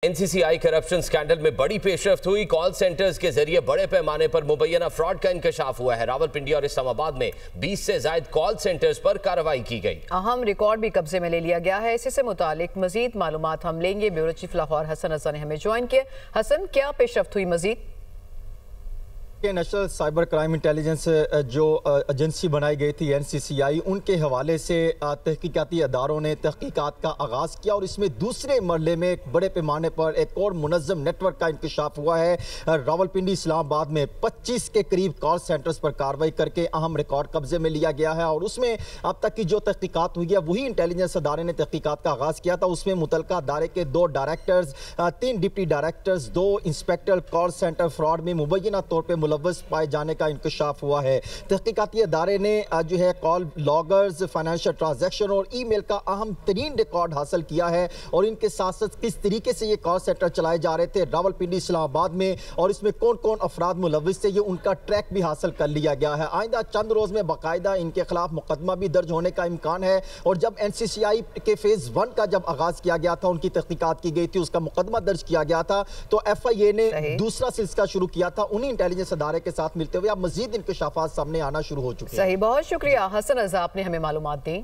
NCCI corruption scandal میں بڑی پیشرفت ہوئی۔ کال سینٹرز کے ذریعے بڑے پیمانے پر مبینہ فراڈ کا انکشاف ہوا ہے۔ راولپنڈی اور اسلام آباد میں 20 سے زائد کال سینٹرز پر کارروائی کی گئی۔ اہم ریکارڈ بھی قبضے میں لے لیا گیا ہے۔ اسی سے متعلق مزید معلومات ہم لیں گے۔ بیورو چیف لاہور حسن رضا نے ہمیں جوائن کیا۔ حسن، کیا پیشرفت ہوئی مزید؟ نیشنل سائبر کرائم انٹیلیجنس جو ایجنسی بنائی گئی تھی NCCI، ان کے حوالے سے تحقیقاتی اداروں نے تحقیقات کا آغاز کیا اور اس میں دوسرے مرحلے میں ایک بڑے پیمانے پر ایک اور منظم نیٹ ورک کا انکشاف ہوا ہے۔ راولپنڈی اسلام آباد میں 25 کے قریب کال سینٹرز پر کارروائی کر کے اہم ریکارڈ قبضے میں لیا گیا ہے، اور اس میں اب تک کی جو تحقیقات ہوئی ہے وہی انٹیلیجنس ادارے نے تحقیقات کا آغاز کیا تھا۔ اس میں متعلقہ ادارے کے 2 directors, 3 deputy directors, 2 inspector call centre fraud میں مبینہ طور پہ ملوث پائے جانے کا انکشاف ہوا ہے۔ تحقیقاتی ادارے نے جو ہے کال لاگرز، فائنینشل ٹرانزیکشن اور ای میل کا اہم ترین ریکارڈ حاصل کیا ہے، اور ان کے ساتھ ساتھ کس طریقے سے یہ کال سینٹر چلائے جا رہے تھے راولپنڈی اسلام آباد میں، اور اس میں کون کون افراد ملوث تھے، یہ ان کا ٹریک بھی حاصل کر لیا گیا ہے۔ آئندہ چند روز میں باقاعدہ ان کے خلاف مقدمہ بھی درج ہونے کا امکان ہے، اور جب NCCI کے فیز 1 کا جب آغاز کیا گیا تھا، ان کی تحقیقات کی گئی تھی، اس کا مقدمہ درج کیا گیا تھا، تو FIA نے دوسرا سلسلہ شروع کیا تھا انہی انٹیلیجنس ادارے کے ساتھ ملتے ہوئے۔ اب مزید انکشافات سامنے آنا شروع ہو چکے ہیں۔ صحیح، بہت شکریہ حسن رضا، آپ نے ہمیں معلومات دی۔